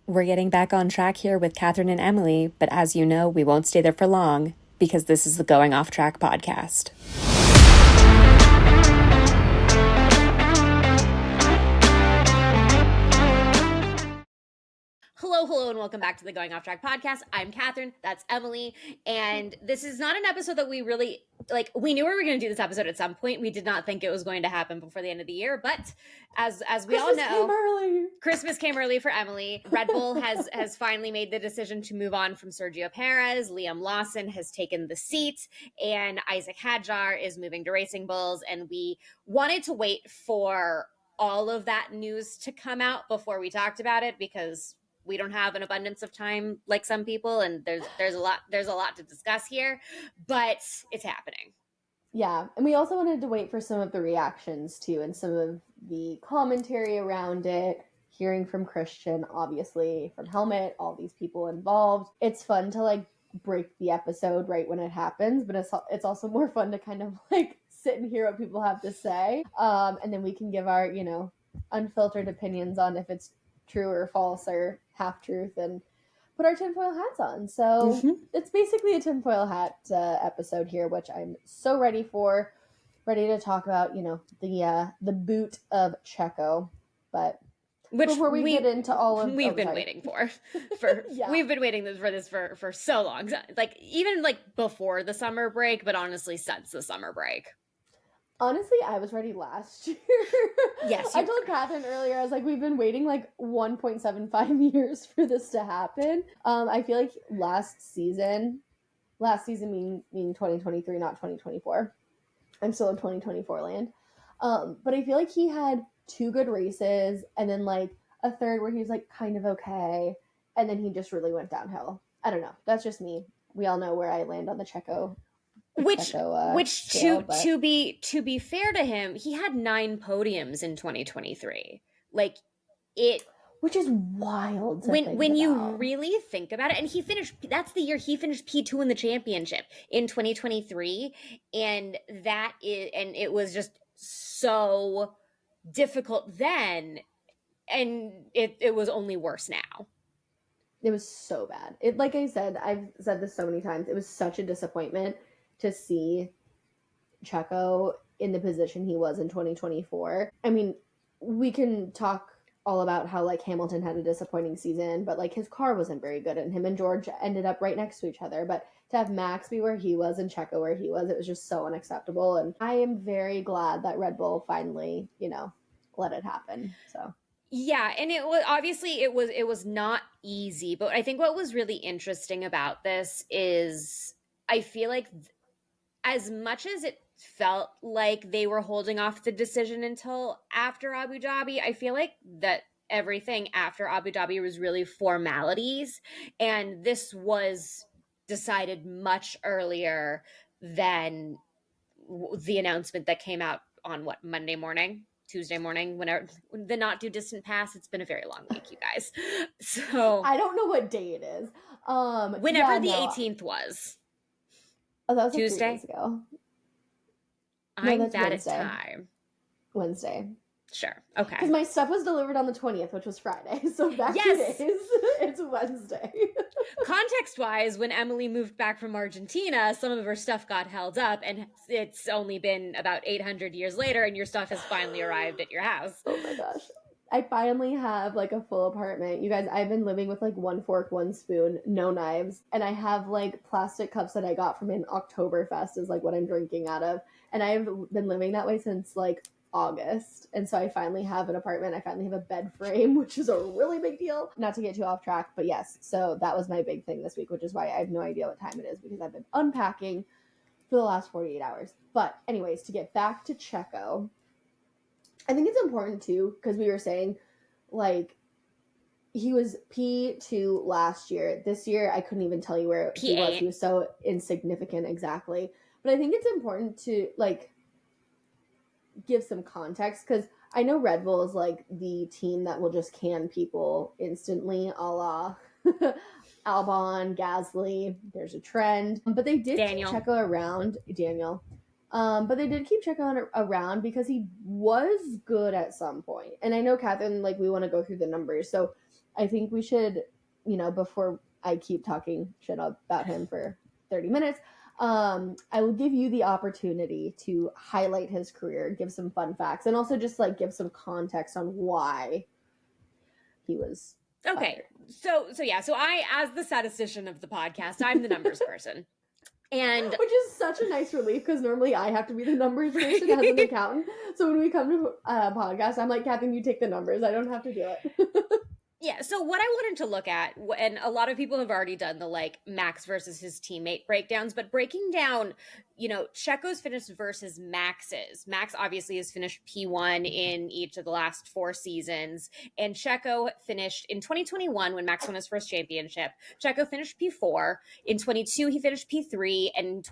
We're getting back on track here with Catherine and Emily, but as you know, we won't stay there for long because this is the Going Off Track podcast. Hello, and welcome back to the Going Off Track podcast. I'm Catherine, that's Emily, and this is not an episode that we really, we knew we were going to do this episode at some point. We did not think it was going to happen before the end of the year, but as we all know, Christmas came early for Emily. Red Bull has finally made the decision to move on from Sergio Perez. Liam Lawson has taken the seat, and Isack Hadjar is moving to Racing Bulls, and we wanted to wait for all of that news to come out before we talked about it because we don't have an abundance of time like some people, and there's a lot to discuss here, but it's happening. Yeah, and we also wanted to wait for some of the reactions too, and some of the commentary around it, hearing from Christian, obviously, from Helmet, all these people involved. It's fun to break the episode right when it happens, but it's also more fun to kind of sit and hear what people have to say, and then we can give our unfiltered opinions on if it's true or false or half truth and put our tinfoil hats on. So It's basically a tinfoil hat episode here, which I'm so ready to talk about, the boot of Checo. But which before we get into all of we've been waiting for yeah. We've been waiting for this for so long, even before the summer break, but honestly since the summer break. Honestly, I was ready last year. Yes. I told Catherine earlier, I was like, we've been waiting 1.75 years for this to happen. I feel like last season meaning 2023, not 2024. I'm still in 2024 land. But I feel like he had 2 good races and then a third where he was kind of okay. And then he just really went downhill. I don't know. That's just me. We all know where I land on the Checo. Scale, to be fair to him, he had 9 podiums in 2023. Which is wild when you really think about it. And that's the year he finished P2 in the championship in 2023, and it was just so difficult then, and it was only worse now. It was so bad. It, like I said, I've said this so many times, it was such a disappointment to see Checo in the position he was in 2024. I mean, we can talk all about how Hamilton had a disappointing season, but his car wasn't very good, and him and George ended up right next to each other. But to have Max be where he was and Checo where he was, it was just so unacceptable. And I am very glad that Red Bull finally, let it happen. So yeah, and it was obviously it was not easy, but I think what was really interesting about this is I feel like as much as it felt like they were holding off the decision until after Abu Dhabi, I feel like that everything after Abu Dhabi was really formalities, and this was decided much earlier than the announcement that came out on Monday morning, Tuesday morning, whenever the not too distant past. It's been a very long week, you guys. So I don't know what day it is. Whenever the 18th was. Oh, that was Tuesday? 3 days ago. I'm bad at time. Wednesday. Sure. Okay. Because my stuff was delivered on the 20th, which was Friday. So back 2 days, it's Wednesday. Context-wise, when Emily moved back from Argentina, some of her stuff got held up, and it's only been about 800 years later, and your stuff has finally arrived at your house. Oh my gosh. I finally have a full apartment. You guys, I've been living with 1 fork, 1 spoon, no knives. And I have plastic cups that I got from an Oktoberfest is what I'm drinking out of. And I've been living that way since August. And so I finally have an apartment. I finally have a bed frame, which is a really big deal. Not to get too off track, but yes. So that was my big thing this week, which is why I have no idea what time it is because I've been unpacking for the last 48 hours. But anyways, to get back to Checo, I think it's important too, because we were saying, he was P2 last year. This year, I couldn't even tell you where he was. He was so insignificant, exactly. But I think it's important to, give some context, because I know Red Bull is, the team that will just can people instantly, a la Albon, Gasly. There's a trend. But they did keep Checo around. Daniel. But they did keep Checo around because he was good at some point. And I know, Catherine, we want to go through the numbers. So I think we should, before I keep talking shit about him for 30 minutes, I will give you the opportunity to highlight his career, give some fun facts, and also just like give some context on why he was Okay. fired. So I, as the statistician of the podcast, I'm the numbers person. And which is such a nice relief because normally I have to be the numbers person as an accountant. So when we come to a podcast, I'm like, Catherine, you take the numbers. I don't have to do it. yeah, so what I wanted to look at, and a lot of people have already done the like Max versus his teammate breakdowns, but breaking down, Checo's finished versus Max's. Max obviously has finished P1 in each of the last 4 seasons, and Checo finished in 2021 when Max won his first championship. Checo finished P4. In 22, he finished P3, and in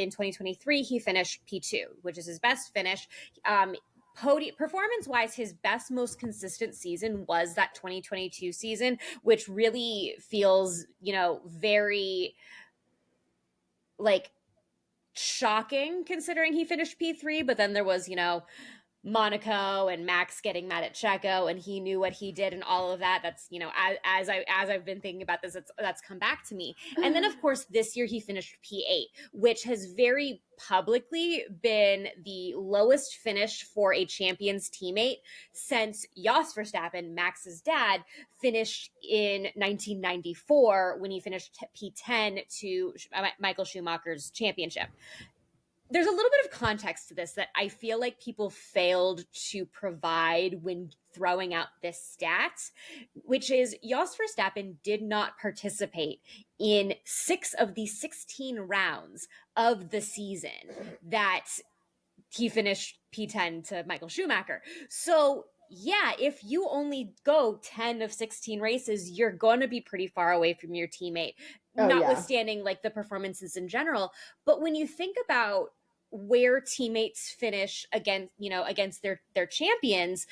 2023, he finished P2, which is his best finish. Performance wise, his best, most consistent season was that 2022 season, which really feels, very like shocking considering he finished P3. But then there was, Monaco and Max getting mad at Checo, and he knew what he did and all of that. That's, as I've been thinking about this, that's come back to me. And then of course this year he finished P8, which has very publicly been the lowest finish for a champion's teammate since Jos Verstappen, Max's dad, finished in 1994 when he finished P10 to Michael Schumacher's championship. There's a little bit of context to this that I feel like people failed to provide when throwing out this stat, which is Jos Verstappen did not participate in 6 of the 16 rounds of the season that he finished P10 to Michael Schumacher. So yeah, if you only go 10 of 16 races, you're going to be pretty far away from your teammate, notwithstanding like the performances in general. But when you think about where teammates finish against their champions,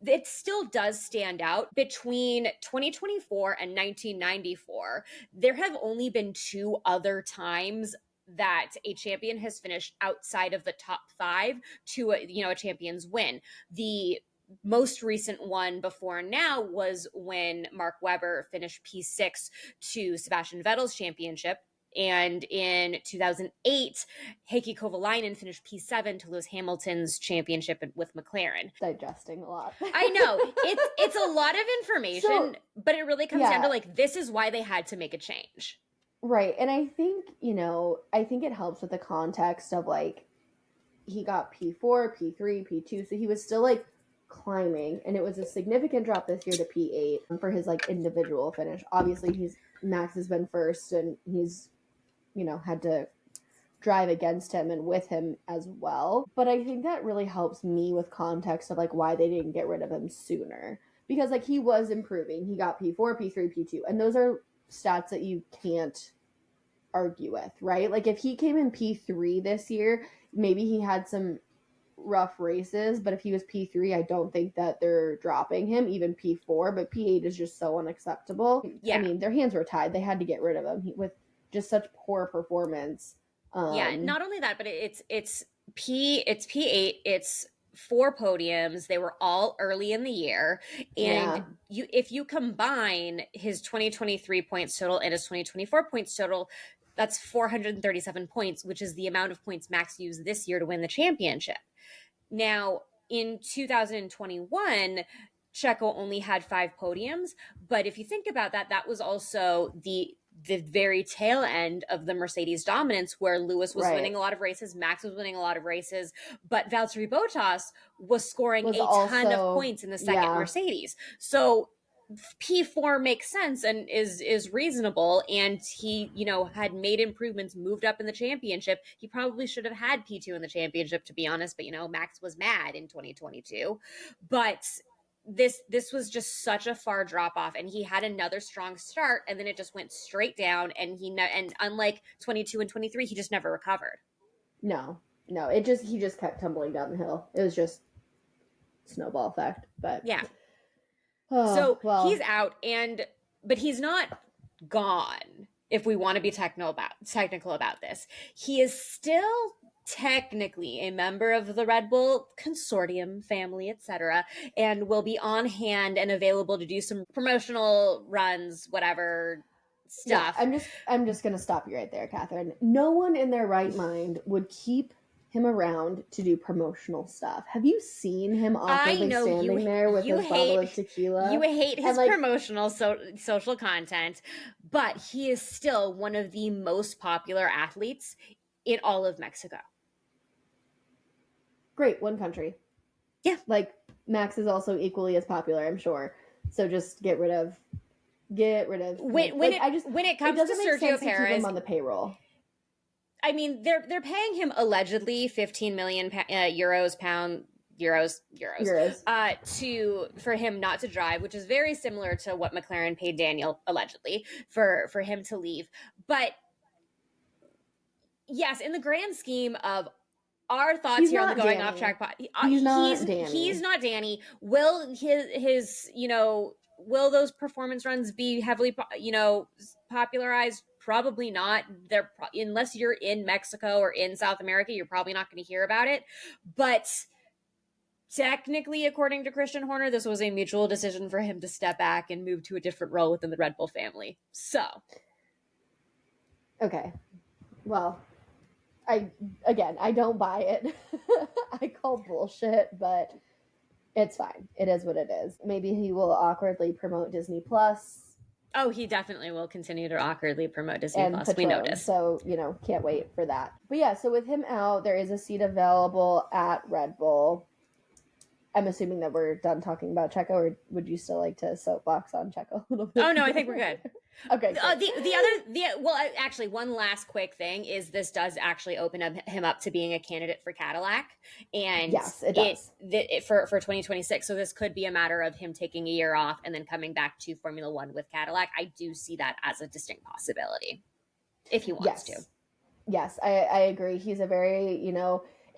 it still does stand out. Between 2024 and 1994, there have only been 2 other times that a champion has finished outside of the top 5 to a champion's win. The most recent one before now was when Mark Webber finished P6 to Sebastian Vettel's championship. And in 2008, Heikki Kovalainen finished P7 to Lewis Hamilton's championship with McLaren. Digesting a lot. I know. It's a lot of information, but it really comes down to like, this is why they had to make a change. Right. And I think, it helps with the context of like, he got P4, P3, P2. So he was still like climbing, and it was a significant drop this year to P8 for his like individual finish. Obviously Max has been first, and he's had to drive against him and with him as well. But I think that really helps me with context of like why they didn't get rid of him sooner, because like he was improving. He got P4, P3, P2, and those are stats that you can't argue with, right? Like if he came in P3 this year, maybe he had some rough races, but if he was P3, I don't think that they're dropping him. Even P4, but P8 is just so unacceptable. Yeah. I mean, their hands were tied. They had to get rid of him with just such poor performance. Not only that, but it's P8, it's 4 podiums. They were all early in the year, and if you combine his 2023 points total and his 2024 points total, that's 437 points, which is the amount of points Max used this year to win the championship. Now, in 2021, Checo only had 5 podiums, but if you think about that, that was also the very tail end of the Mercedes dominance, where Lewis was winning a lot of races, Max was winning a lot of races, but Valtteri Bottas was scoring a ton of points in the second Mercedes. So P4 makes sense and is reasonable, and he had made improvements, moved up in the championship. He probably should have had P2 in the championship, to be honest, but Max was mad in 2022. But this was just such a far drop off, and he had another strong start, and then it just went straight down, and and unlike 22 and 23, he just never recovered. No, he just kept tumbling down the hill. It was just snowball effect. But yeah. So he's out, but he's not gone. If we want to be technical about this, he is still technically a member of the Red Bull consortium, family, etc., and will be on hand and available to do some promotional runs, whatever stuff. Yeah, I'm just gonna stop you right there, Catherine. No one in their right mind would keep him around to do promotional stuff. Have you seen him awkwardly standing there with his bottle of tequila? You hate his like, promotional social content, but he is still one of the most popular athletes in all of Mexico. Great, one country. Yeah. Like, Max is also equally as popular, I'm sure. So just get rid of when it comes to Sergio Perez, keep him on the payroll. I mean, they're paying him allegedly 15 million euros for him not to drive, which is very similar to what McLaren paid Daniel allegedly for him to leave. But yes, in the grand scheme of our thoughts here on the Going Off Track pod, he's not Danny. Will his will those performance runs be heavily popularized? Probably not. Unless you're in Mexico or in South America, you're probably not going to hear about it. But technically, according to Christian Horner, this was a mutual decision for him to step back and move to a different role within the Red Bull family. So, okay, well, I don't buy it. I call bullshit, but it's fine. It is what it is. Maybe he will awkwardly promote Disney Plus. Oh, he definitely will continue to awkwardly promote Disney Plus. Patron, we noticed. So, can't wait for that. But yeah, so with him out, there is a seat available at Red Bull. I'm assuming that we're done talking about Checo, or would you still like to soapbox on Checo a little bit? Oh, no, I think we're good. Okay. Actually, one last quick thing is this does actually open him up to being a candidate for Cadillac. And yes, it does. For 2026. So this could be a matter of him taking a year off and then coming back to Formula One with Cadillac. I do see that as a distinct possibility if he wants to. Yes, I agree. He's a very,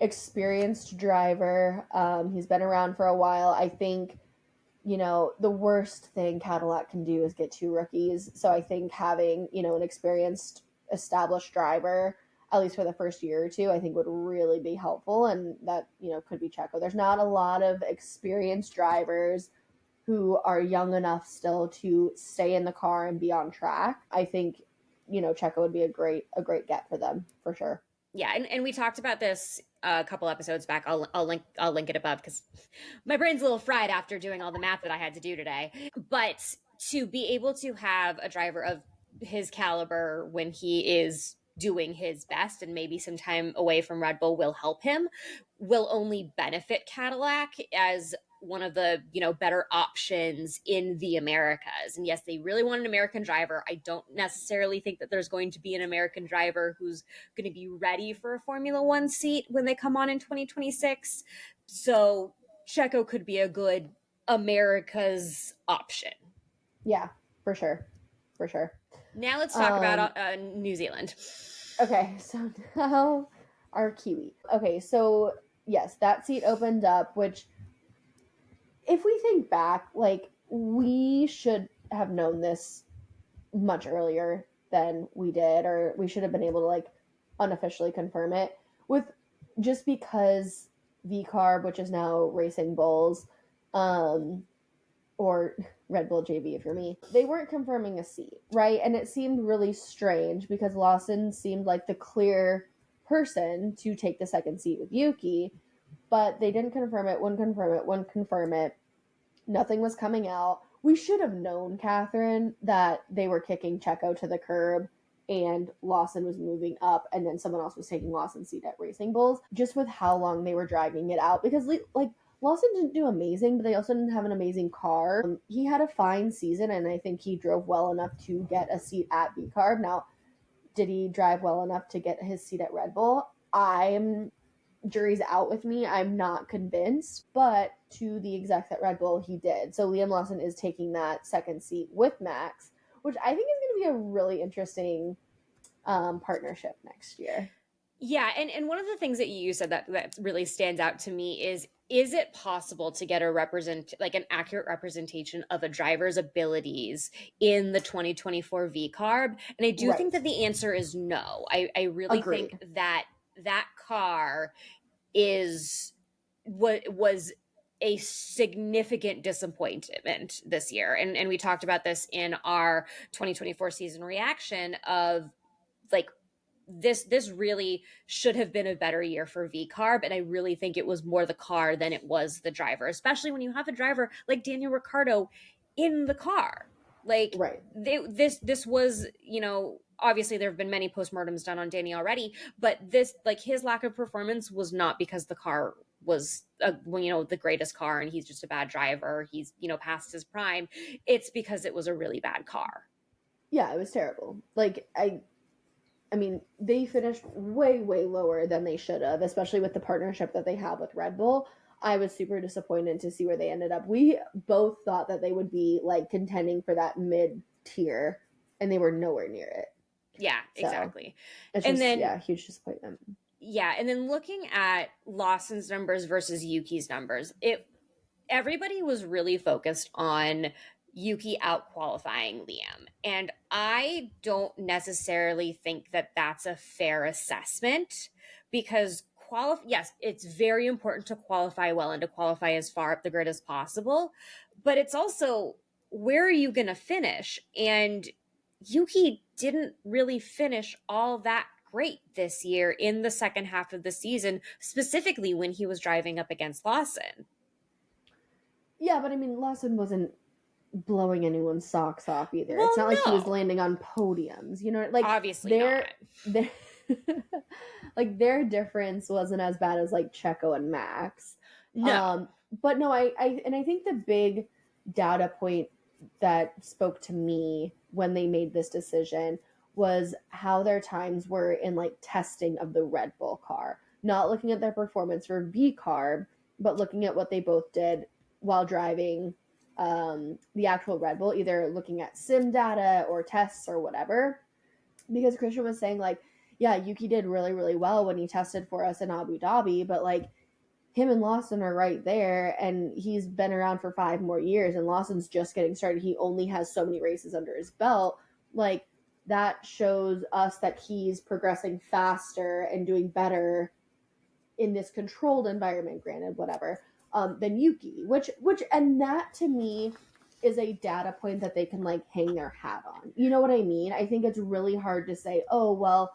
experienced driver. He's been around for a while. I think, the worst thing Cadillac can do is get two rookies. So I think having, an experienced, established driver, at least for the first year or two, I think would really be helpful. And that, could be Checo. There's not a lot of experienced drivers who are young enough still to stay in the car and be on track. I think, Checo would be a great get for them, for sure. Yeah, and we talked about this a couple episodes back. I'll link it above because my brain's a little fried after doing all the math that I had to do today. But to be able to have a driver of his caliber when he is doing his best and maybe some time away from Red Bull will help him, will only benefit Cadillac as one of the better options in the Americas. And yes, they really want an American driver. I don't necessarily think that there's going to be an American driver who's going to be ready for a Formula One seat when they come on in 2026. So Checo could be a good America's option. Yeah, for sure. Now let's talk about New Zealand. Okay, so now our Kiwi. Okay, so yes, that seat opened up, which if we think back, we should have known this much earlier than we did, or we should have been able to unofficially confirm it just because VCARB, which is now Racing Bulls, or Red Bull JV if you're me, they weren't confirming a seat, right? And it seemed really strange because Lawson seemed like the clear person to take the second seat with Yuki, but they didn't confirm it, wouldn't confirm it. Nothing was coming out. We should have known, Catherine, that they were kicking Checo to the curb and Lawson was moving up and then someone else was taking Lawson's seat at Racing Bulls, just with how long they were dragging it out. Because, Lawson didn't do amazing, but they also didn't have an amazing car. He had a fine season, and I think he drove well enough to get a seat at VCARB. Now, did he drive well enough to get his seat at Red Bull? Jury's out with me. I'm not convinced, but to the execs at Red Bull, he did. So Liam Lawson is taking that second seat with Max, which I think is going to be a really interesting partnership next year. Yeah, and one of the things that you said that really stands out to me is it possible to get an accurate representation of a driver's abilities in the 2024 VCARB? And I do think that the answer is no. I really think that that car was a significant disappointment this year. And we talked about this in our 2024 season reaction of like, this really should have been a better year for VCARB, and I really think it was more the car than it was the driver, especially when you have a driver like Daniel Ricciardo in the car. Like, Right. This was, obviously there have been many postmortems done on Danny already, but this, like, his lack of performance was not because the car was the greatest car and he's just a bad driver, he's past his prime. It's because it was a really bad car. Yeah, it was terrible. Like, I mean, they finished way, way lower than they should have, especially with the partnership that they have with Red Bull. I was super disappointed to see where they ended up. We both thought that they would be like contending for that mid tier, and they were nowhere near it. Yeah, exactly. It's and just, then, yeah, huge disappointment. Yeah, and then looking at Lawson's numbers versus Yuki's numbers, everybody was really focused on Yuki out qualifying Liam. And I don't necessarily think that that's a fair assessment, because yes, it's very important to qualify well and to qualify as far up the grid as possible. But it's also, where are you going to finish? And Yuki didn't really finish all that great this year in the second half of the season, specifically when he was driving up against Lawson. Yeah, but I mean, Lawson wasn't blowing anyone's socks off either. Well, it's not like he was no. landing on podiums, like Obviously not. like their difference wasn't as bad as like Checo and Max. No. But no, I think the big data point that spoke to me when they made this decision was how their times were in like testing of the Red Bull car. Not looking at their performance for VCARB, but looking at what they both did while driving the actual Red Bull, either looking at sim data or tests or whatever. Because Christian was saying like, yeah, Yuki did really, really well when he tested for us in Abu Dhabi, but like him and Lawson are right there, and he's been around for 5 more years, and Lawson's just getting started. He only has so many races under his belt. Like, that shows us that he's progressing faster and doing better in this controlled environment, granted, whatever, than Yuki, which and that to me is a data point that they can like hang their hat on. You know what I mean? I think it's really hard to say, oh, well,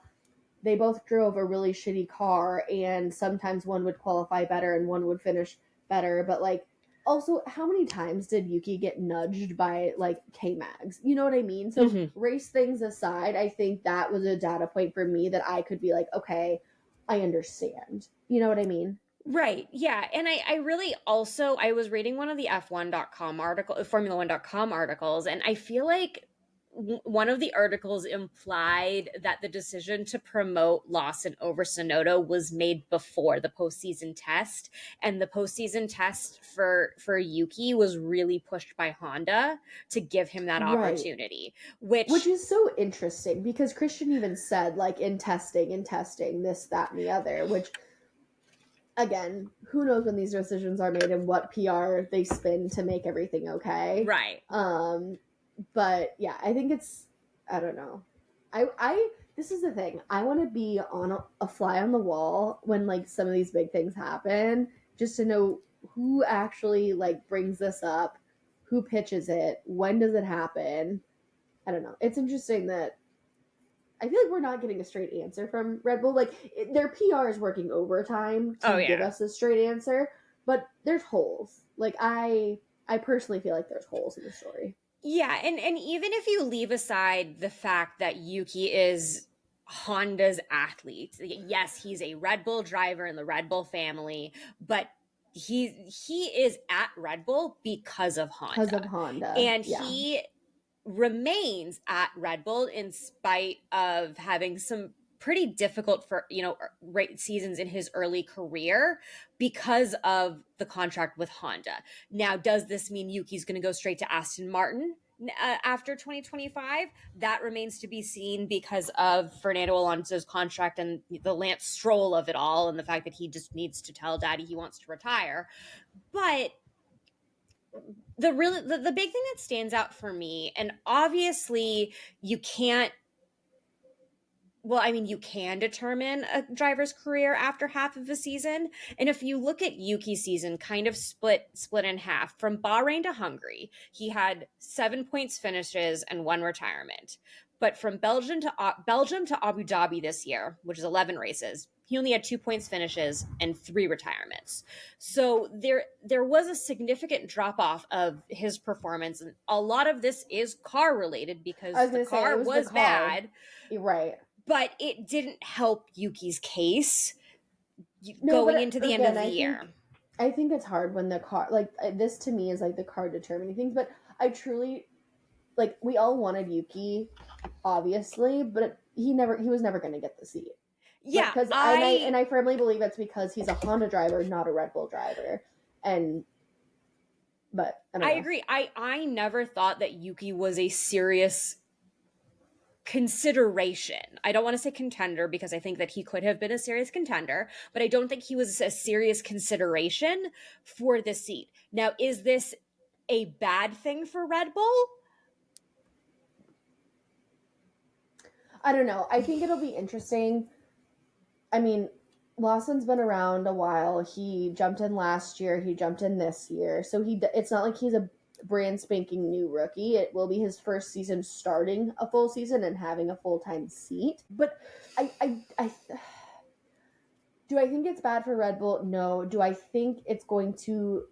they both drove a really shitty car and sometimes one would qualify better and one would finish better. But like, also, how many times did Yuki get nudged by like K-Mags? You know what I mean? So race things aside, I think that was a data point for me that I could be like, okay, I understand. You know what I mean? Right. Yeah. And I really also, I was reading one of the F1.com Formula1.com articles, and I feel like one of the articles implied that the decision to promote Lawson over Tsunoda was made before the postseason test, and the postseason test for Yuki was really pushed by Honda to give him that opportunity, which is so interesting, because Christian even said like in testing this, that, and the other, which again, who knows when these decisions are made and what PR they spin to make everything okay. Right. But yeah, I think I don't know. This is the thing. I want to be on a fly on the wall when like some of these big things happen, just to know who actually like brings this up, who pitches it, when does it happen. I don't know. It's interesting that I feel like we're not getting a straight answer from Red Bull. Like their PR is working overtime to give us a straight answer, but there's holes. Like I personally feel like there's holes in the story. Yeah, and even if you leave aside the fact that Yuki is Honda's athlete, yes, he's a Red Bull driver in the Red Bull family, but he is at Red Bull because of Honda. Because of Honda. And he remains at Red Bull in spite of having some pretty difficult seasons in his early career because of the contract with Honda. Now, does this mean Yuki's going to go straight to Aston Martin after 2025? That remains to be seen because of Fernando Alonso's contract and the Lance Stroll of it all, and the fact that he just needs to tell daddy he wants to retire. But the big thing that stands out for me, and obviously you can't well, I mean, you can determine a driver's career after half of a season. And if you look at Yuki's season, kind of split in half. From Bahrain to Hungary, he had 7 points finishes and 1 retirement. But from Belgium to Abu Dhabi this year, which is 11 races, he only had 2 points finishes and 3 retirements. So there was a significant drop off of his performance, and a lot of this is car related because the car was bad. Right. But it didn't help Yuki's case going into the end of the year. I think it's hard when the car, like, this to me is like the car determining things, but I truly, like, we all wanted Yuki, obviously, but he was never going to get the seat. Yeah. Because I firmly believe it's because he's a Honda driver, not a Red Bull driver. But I agree. I never thought that Yuki was a serious consideration. I don't want to say contender because I think that he could have been a serious contender, but I don't think he was a serious consideration for the seat. Now, is this a bad thing for Red Bull? I don't know. I think it'll be interesting. I mean, Lawson's been around a while. He jumped in last year. He jumped in this year. So it's not like he's a brand spanking new rookie. It will be his first season starting a full season and having a full-time seat. But I do I think it's bad for Red Bull? No. Do I think it's going to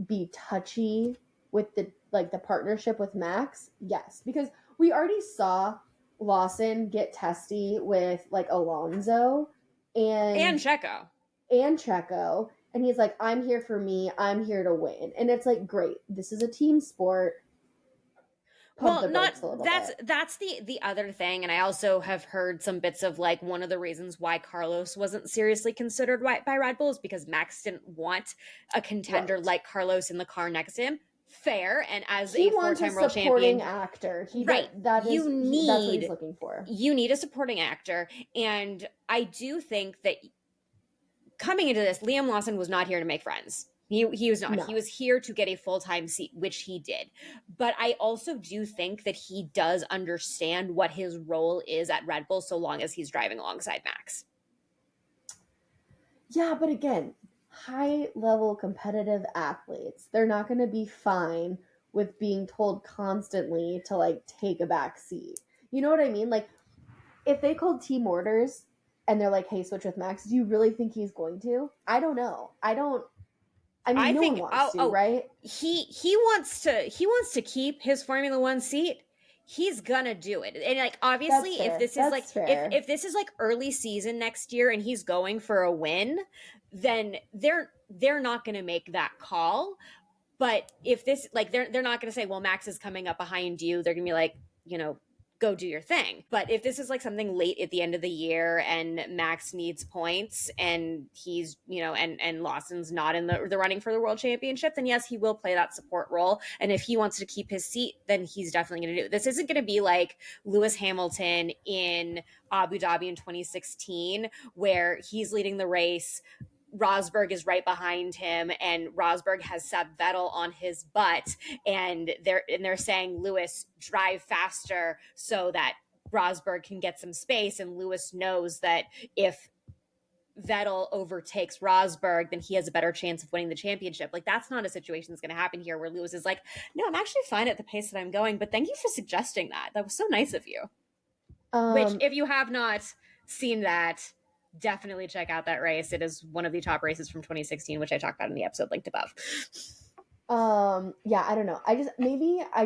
be touchy with the partnership with Max? Yes, because we already saw Lawson get testy with like Alonso and Checo. And he's like, I'm here for me. I'm here to win. And it's like, great. This is a team sport. Well, that's the other thing. And I also have heard some bits of like one of the reasons why Carlos wasn't seriously considered by Red Bull is because Max didn't want a contender like Carlos in the car next to him. Fair. And as a four-time world champion, actor, that's what he's looking for. You need a supporting actor. And I do think that coming into this, Liam Lawson was not here to make friends. He was not. No. He was here to get a full-time seat, which he did. But I also do think that he does understand what his role is at Red Bull so long as he's driving alongside Max. Yeah, but again, high-level competitive athletes, they're not going to be fine with being told constantly to, like, take a back seat. You know what I mean? Like, if they called team orders and they're like, hey, switch with Max, do you really think he's going to? I don't know. I mean, no one wants to, right? He wants to keep his Formula One seat. He's gonna do it. And like obviously if this is like early season next year and he's going for a win, then they're not gonna make that call. But if this like they're not gonna say, well, Max is coming up behind you. They're gonna be like, you know, go do your thing. But if this is like something late at the end of the year and Max needs points and he's, you know, and Lawson's not in the running for the world championship, then yes, he will play that support role. And if he wants to keep his seat, then he's definitely going to do it. This isn't going to be like Lewis Hamilton in Abu Dhabi in 2016, where he's leading the race. Rosberg is right behind him and Rosberg has Seb Vettel on his butt and they're saying, Lewis, drive faster so that Rosberg can get some space. And Lewis knows that if Vettel overtakes Rosberg, then he has a better chance of winning the championship. Like that's not a situation that's going to happen here where Lewis is like, no, I'm actually fine at the pace that I'm going, but thank you for suggesting that. That was so nice of you. Which if you have not seen that, definitely check out that race. It is one of the top races from 2016, which I talked about in the episode linked above. Yeah, I don't know. I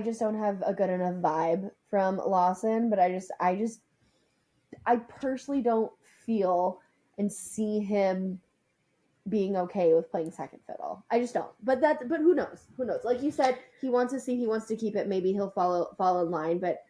just don't have a good enough vibe from Lawson, but I personally don't feel and see him being okay with playing second fiddle. I just don't. But who knows? Who knows? Like you said, he wants to keep it. Maybe he'll fall in line, but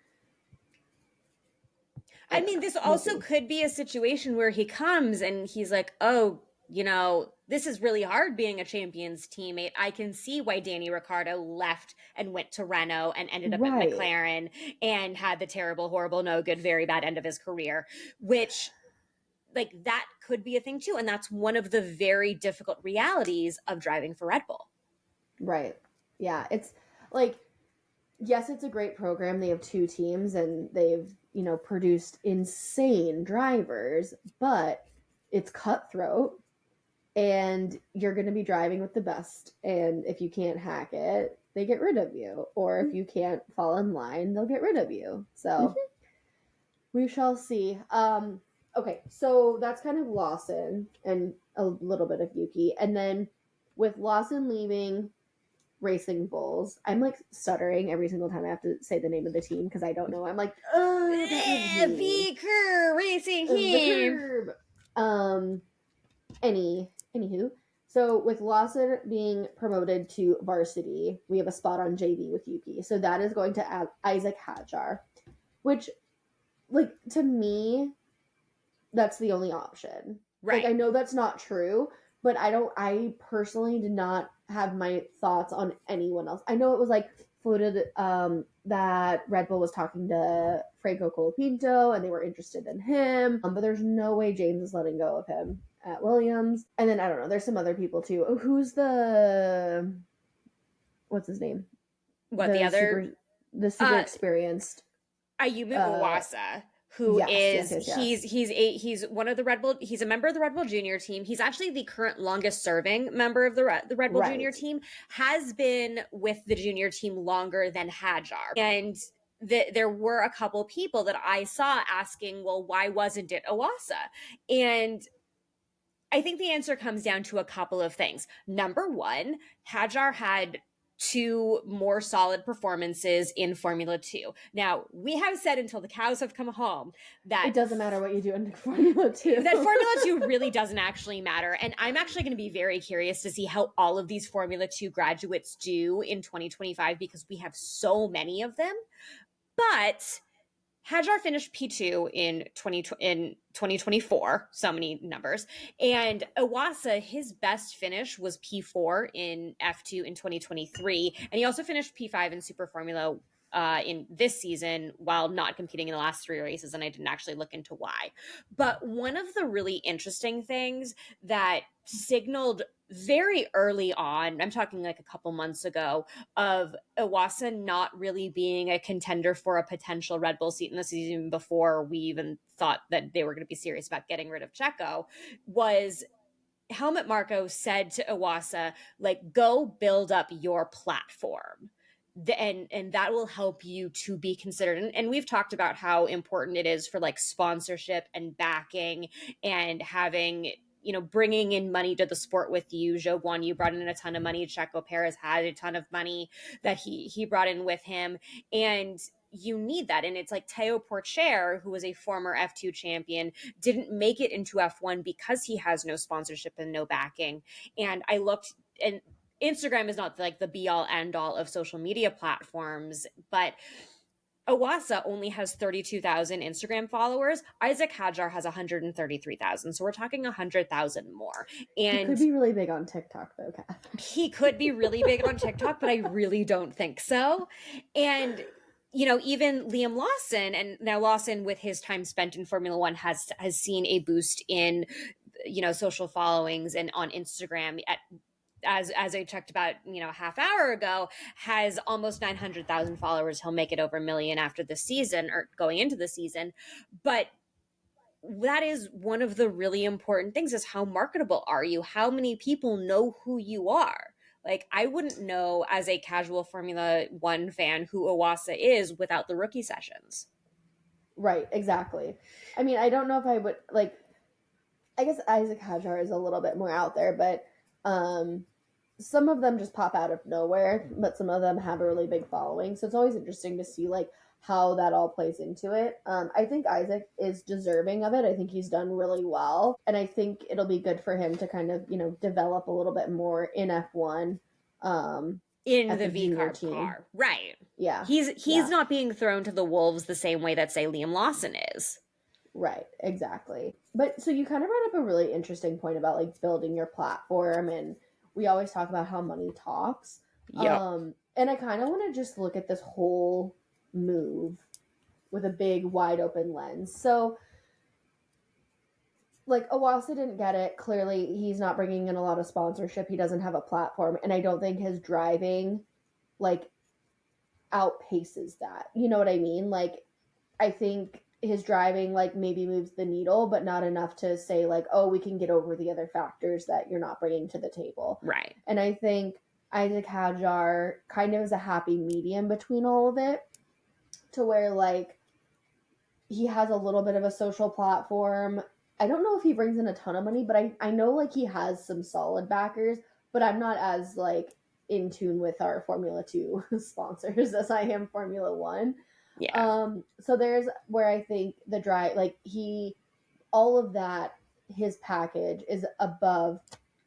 I mean, this also could be a situation where he comes and he's like, oh, you know, this is really hard being a Champions teammate. I can see why Danny Ricciardo left and went to Renault and ended up at McLaren and had the terrible, horrible, no good, very bad end of his career, which like that could be a thing too. And that's one of the very difficult realities of driving for Red Bull. Right. Yeah. It's like, yes, it's a great program. They have 2 teams and they've, produced insane drivers, but it's cutthroat and you're going to be driving with the best. And if you can't hack it, they get rid of you. Or if you can't fall in line, they'll get rid of you. So we shall see. Okay, so that's kind of Lawson and a little bit of Yuki. And then with Lawson leaving Racing Bulls, I'm like stuttering every single time I have to say the name of the team because I don't know. I'm like, VCARB Racing Team. Anywho, so with Lawson being promoted to varsity, we have a spot on JV with Yuki. So that is going to Isack Hadjar, which, like, to me, that's the only option. Right. Like, I know that's not true, but I personally did not have my thoughts on anyone else. I know it was like floated that Red Bull was talking to Franco Colapinto and they were interested in him, but there's no way James is letting go of him at Williams. And then I don't know, there's some other people too. Oh, who's what's his name? What, the other? The super experienced Ayumu Iwasa. Who is he's one of the Red Bull. He's a member of the Red Bull Junior team. He's actually the current longest serving member of the Red Bull Junior team. Has been with the junior team longer than Hadjar. And there were a couple people that I saw asking, well, why wasn't it Iwasa? And I think the answer comes down to a couple of things. Number one, Hadjar had 2 more solid performances in Formula 2. Now, we have said until the cows have come home that it doesn't matter what you do in Formula 2. That Formula 2 really doesn't actually matter. And I'm actually going to be very curious to see how all of these Formula 2 graduates do in 2025 because we have so many of them. But Hadjar finished P2 in 2024, so many numbers. And Iwasa, his best finish was P4 in F2 in 2023. And he also finished P5 in Super Formula in this season while not competing in the last 3 races. And I didn't actually look into why. But one of the really interesting things that signaled very early on, I'm talking like a couple months ago, of Iwasa not really being a contender for a potential Red Bull seat in the season before we even thought that they were going to be serious about getting rid of Checo, was Helmut Marko said to Iwasa, like, go build up your platform. And that will help you to be considered. And we've talked about how important it is for like sponsorship and backing and having, bringing in money to the sport with you. Zhou Guan Yu brought in a ton of money. Checo Perez had a ton of money that he brought in with him. And you need that. And it's like Teo Porcher, who was a former F2 champion, didn't make it into F1 because he has no sponsorship and no backing. And I looked, and Instagram is not like the be all end all of social media platforms, but Iwasa only has 32,000 Instagram followers. Isack Hadjar has 133,000. So we're talking 100,000 more. And he could be really big on TikTok though, Kath. He could be really big on TikTok, but I really don't think so. And even Liam Lawson, and now Lawson with his time spent in Formula 1 has seen a boost in, social followings and on Instagram as I checked about, half hour ago, has almost 900,000 followers. He'll make it over 1 million after the season or going into the season. But that is one of the really important things is how marketable are you? How many people know who you are? Like, I wouldn't know as a casual Formula 1 fan who Iwasa is without the rookie sessions. Right, exactly. I mean, I don't know if I would, like, I guess Isack Hadjar is a little bit more out there, but some of them just pop out of nowhere, but some of them have a really big following. So it's always interesting to see, like, how that all plays into it. I think Isack is deserving of it. I think he's done really well. And I think it'll be good for him to kind of, develop a little bit more in F1. In the VCARB car. Right. Yeah. He's not being thrown to the wolves the same way that, say, Liam Lawson is. Right, exactly. But so you kind of brought up a really interesting point about like building your platform, and we always talk about how money talks. Yeah. And I kind of want to just look at this whole move with a big wide open lens. So like Iwasa didn't get it. Clearly he's not bringing in a lot of sponsorship. He doesn't have a platform, and I don't think his driving like outpaces that. You know what I mean? Like, I think his driving like maybe moves the needle, but not enough to say like, oh, we can get over the other factors that you're not bringing to the table. Right. And I think Isack Hadjar kind of is a happy medium between all of it, to where like he has a little bit of a social platform. I don't know if he brings in a ton of money, but I know like he has some solid backers, but I'm not as like in tune with our Formula 2 sponsors as I am Formula 1. Yeah. So there's where I think the drive, like all of that, his package is above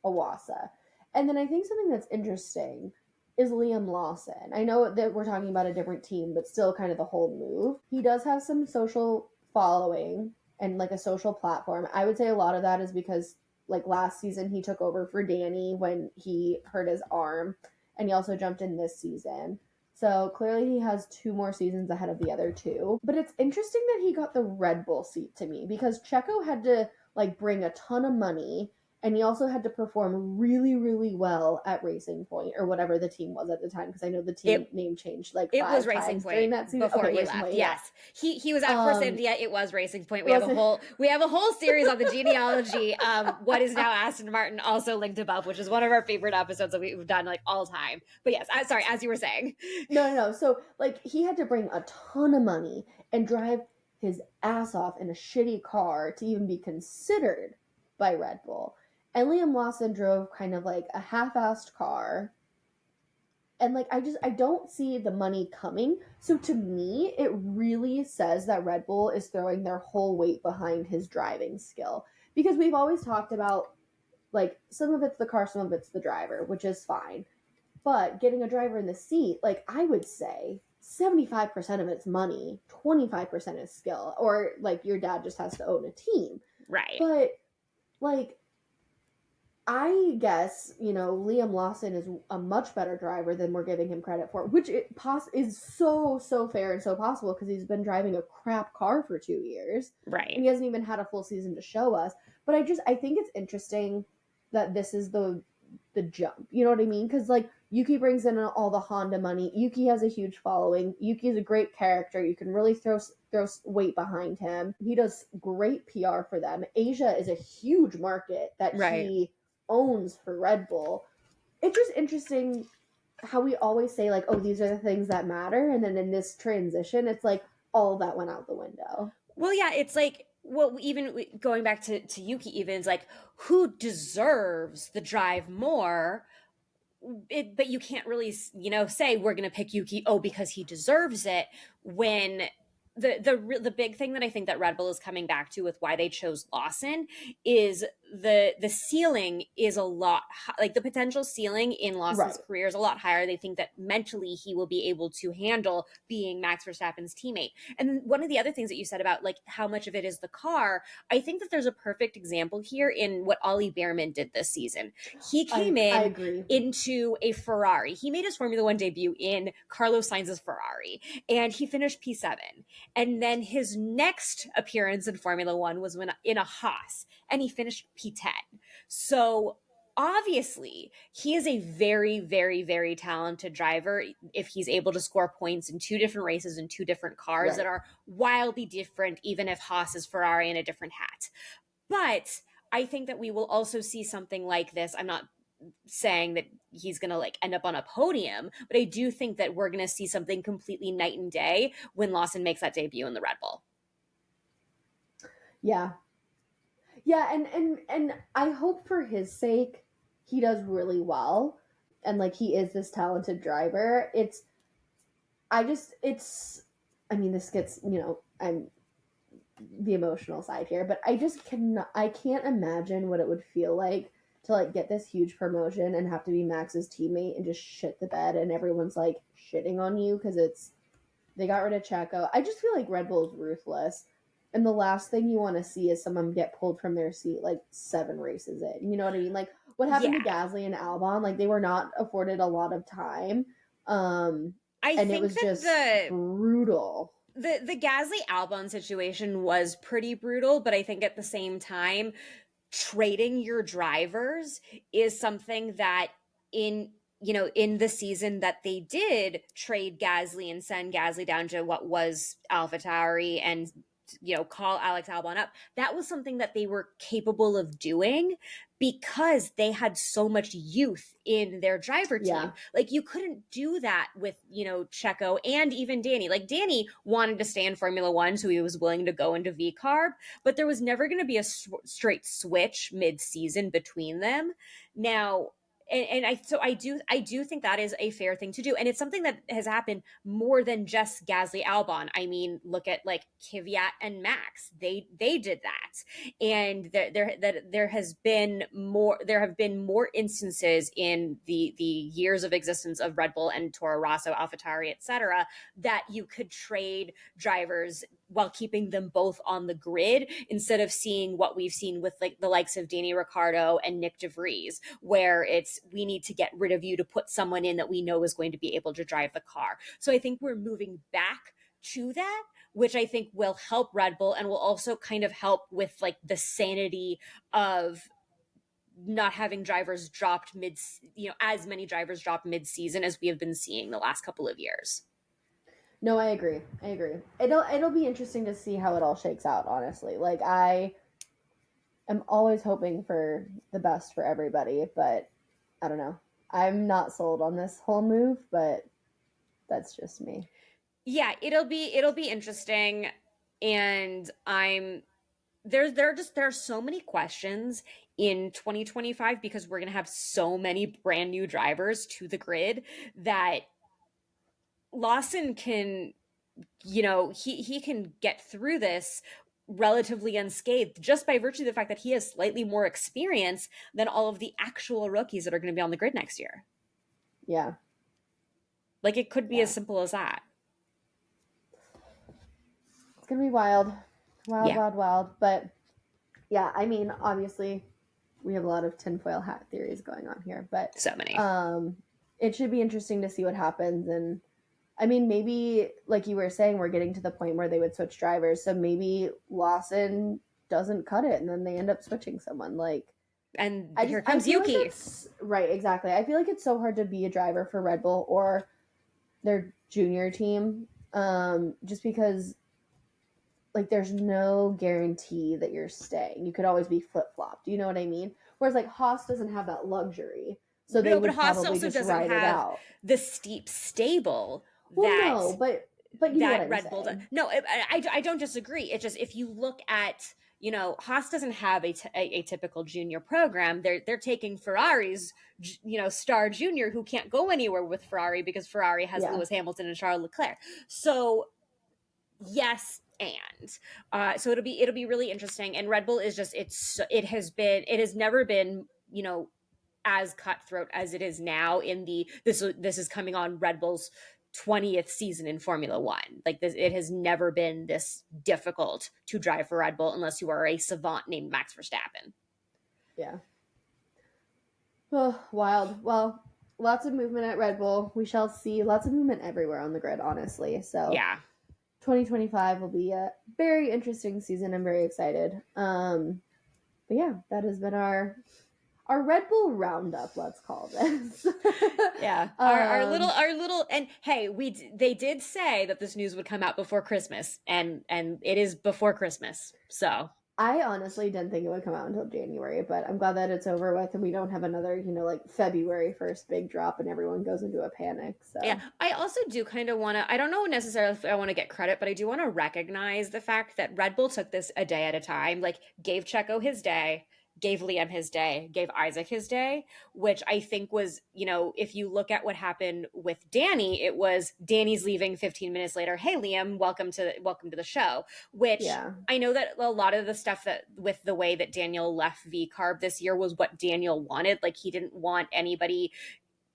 Iwasa. And then I think something that's interesting is Liam Lawson. I know that we're talking about a different team, but still kind of the whole move. He does have some social following and like a social platform. I would say a lot of that is because like last season he took over for Danny when he hurt his arm, and he also jumped in this season. So clearly he has 2 more seasons ahead of the other 2. But it's interesting that he got the Red Bull seat to me, because Checo had to like bring a ton of money, and he also had to perform really, really well at Racing Point, or whatever the team was at the time, because I know the team name changed like 5 was Racing times Point during that season. before Okay, he Racing left. Point, Yes, he was at Force India. It was Racing Point. We have a whole series on the genealogy of what is now Aston Martin, also linked above, which is one of our favorite episodes that we've done like all time. But yes, sorry, as you were saying. No. So like he had to bring a ton of money and drive his ass off in a shitty car to even be considered by Red Bull. And Liam Lawson drove kind of like a half-assed car. And like I don't see the money coming. So to me, it really says that Red Bull is throwing their whole weight behind his driving skill. Because we've always talked about like some of it's the car, some of it's the driver, which is fine. But getting a driver in the seat, like I would say 75% of it's money, 25% is skill. Or like your dad just has to own a team. Right. But like I guess, Liam Lawson is a much better driver than we're giving him credit for, which is so fair and so possible, because he's been driving a crap car for 2 years. Right. And he hasn't even had a full season to show us. But I think it's interesting that this is the jump. You know what I mean? Because like Yuki brings in all the Honda money. Yuki has a huge following. Yuki is a great character. You can really throw weight behind him. He does great PR for them. Asia is a huge market that he owns for Red Bull. It's just interesting how we always say like, oh, these are the things that matter, and then in this transition it's like all that went out the window. Well, yeah, it's like, well, even going back to Yuki, even it's like, who deserves the drive more? But you can't really say we're going to pick Yuki because he deserves it, when the big thing that I think that Red Bull is coming back to with why they chose Lawson is the ceiling is a lot like the potential ceiling in Lawson's career is a lot higher. They think that mentally he will be able to handle being Max Verstappen's teammate. And one of the other things that you said about like how much of it is the car, I think that there's a perfect example here in what Ollie Behrman did this season. He came into a Ferrari. He made his Formula One debut in Carlos Sainz's Ferrari, and he finished P7. And then his next appearance in Formula One was when in a Haas, and he finished P10. So obviously, he is a very, very, very talented driver if he's able to score points in 2 different races in 2 different cars that are wildly different, even if Haas is Ferrari in a different hat. But I think that we will also see something like this. I'm not saying that he's going to like end up on a podium, but I do think that we're going to see something completely night and day when Lawson makes that debut in the Red Bull. Yeah, and I hope for his sake he does really well, and like he is this talented driver. I mean, this gets, I'm the emotional side here, but I can't imagine what it would feel like to like get this huge promotion and have to be Max's teammate and just shit the bed, and everyone's like shitting on you because they got rid of Checo. I just feel like Red Bull is ruthless, and the last thing you want to see is someone get pulled from their seat like 7 races in. You know what I mean? Like what happened to Gasly and Albon? Like they were not afforded a lot of time, and it was just brutal. The Gasly Albon situation was pretty brutal, but I think at the same time, trading your drivers is something that in in the season that they did trade Gasly and send Gasly down to what was AlphaTauri and call Alex Albon up, that was something that they were capable of doing because they had so much youth in their driver team. Yeah. Like, you couldn't do that with, Checo and even Danny. Like, Danny wanted to stay in Formula One, so he was willing to go into VCARB, but there was never going to be a straight switch mid-season between them. Now, I do think that is a fair thing to do, and it's something that has happened more than just Gasly Albon. I mean, look at like Kvyat and Max; they did that, and there have been more instances in the years of existence of Red Bull and Toro Rosso, AlphaTauri, etc., that you could trade drivers while keeping them both on the grid, instead of seeing what we've seen with like the likes of Danny Ricciardo and Nick DeVries, where it's, we need to get rid of you to put someone in that we know is going to be able to drive the car. So I think we're moving back to that, which I think will help Red Bull and will also kind of help with like the sanity of not having drivers dropped as many drivers dropped mid-season as we have been seeing the last couple of years. No, I agree. It'll be interesting to see how it all shakes out, honestly. Like, I am always hoping for the best for everybody, but I don't know. I'm not sold on this whole move, but that's just me. Yeah, it'll be interesting, and there are so many questions in 2025 because we're going to have so many brand new drivers to the grid that Lawson can, he can get through this relatively unscathed just by virtue of the fact that he has slightly more experience than all of the actual rookies that are going to be on the grid next year. Yeah. Like, it could be as simple as that. It's going to be wild. Wild. But yeah, I mean, obviously we have a lot of tinfoil hat theories going on here, but So many. It should be interesting to see what happens. And I mean, maybe, like you were saying, we're getting to the point where they would switch drivers. So maybe Lawson doesn't cut it, and then they end up switching someone. And here comes Yuki. Right, exactly. I feel like it's so hard to be a driver for Red Bull or their junior team, just because, like, there's no guarantee that you're staying. You could always be flip-flopped. You know what I mean? Whereas, like, Haas doesn't have that luxury. So they would probably just ride it out. The steep stable. But you know what I'm Red Bull does. No, I don't disagree. It's just, if you look at, Haas doesn't have a typical junior program. They're taking Ferrari's, star junior who can't go anywhere with Ferrari because Ferrari has Lewis Hamilton and Charles Leclerc. So yes, and so it'll be really interesting. And Red Bull is just, it has never been, as cutthroat as it is now this is coming on Red Bull's 20th season in Formula One. Like, this, it has never been this difficult to drive for Red Bull unless you are a savant named Max Verstappen. Yeah. Oh, wild. Well, lots of movement at Red Bull. We shall see. Lots of movement everywhere on the grid, honestly. So yeah, 2025 will be a very interesting season. I'm very excited. But yeah, that has been our Red Bull roundup, let's call this. Yeah. Our little, and hey, they did say that this news would come out before Christmas, and it is before Christmas. So I honestly didn't think it would come out until January, but I'm glad that it's over with and we don't have another, like February 1st big drop and everyone goes into a panic. So yeah, I also do kind of want to, I don't know necessarily if I want to get credit, but I do want to recognize the fact that Red Bull took this a day at a time, like gave Checo his day, gave Liam his day, gave Isack his day, which I think was, if you look at what happened with Danny, it was Danny's leaving 15 minutes later. Hey, Liam, welcome to the show, which I know that a lot of the stuff that with the way that Daniel left VCARB this year was what Daniel wanted. Like, he didn't want anybody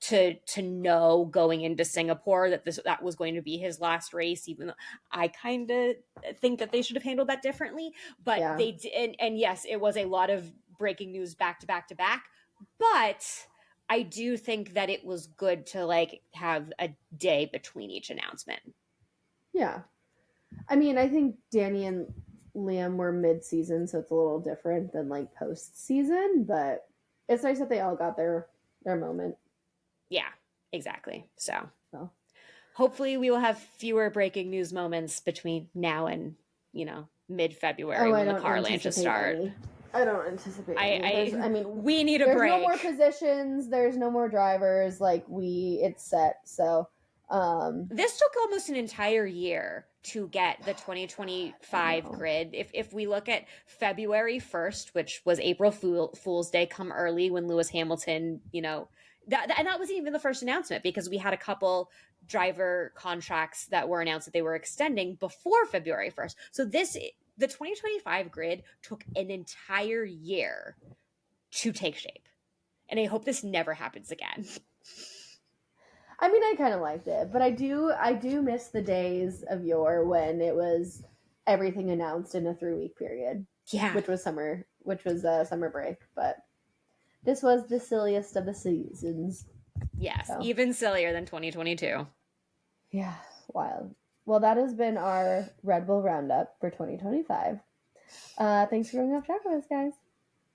to know going into Singapore that was going to be his last race, even though I kind of think that they should have handled that differently. But they did, and yes, it was a lot of breaking news back to back to back, but I do think that it was good to like have a day between each announcement. Yeah. I mean, I think Danny and Liam were mid-season, so it's a little different than like post-season, but it's nice that they all got their moment. Yeah, exactly. So So. hopefully we will have fewer breaking news moments between now and, mid-February when the car launches start. I don't anticipate any. We need a there's break. No more positions. There's no more drivers. It's set. So, this took almost an entire year to get the 2025 grid. If we look at February 1st, which was April Fool's Day come early when Lewis Hamilton, and that wasn't even the first announcement because we had a couple driver contracts that were announced that they were extending before February 1st. So the 2025 grid took an entire year to take shape. And I hope this never happens again. I kind of liked it, but I do miss the days of yore when it was everything announced in a 3-week period. Yeah. Which was summer break, but this was the silliest of the seasons. Yes, so. Even sillier than 2022. Yeah, wild. Well, that has been our Red Bull Roundup for 2025. Thanks for going off track with us, guys.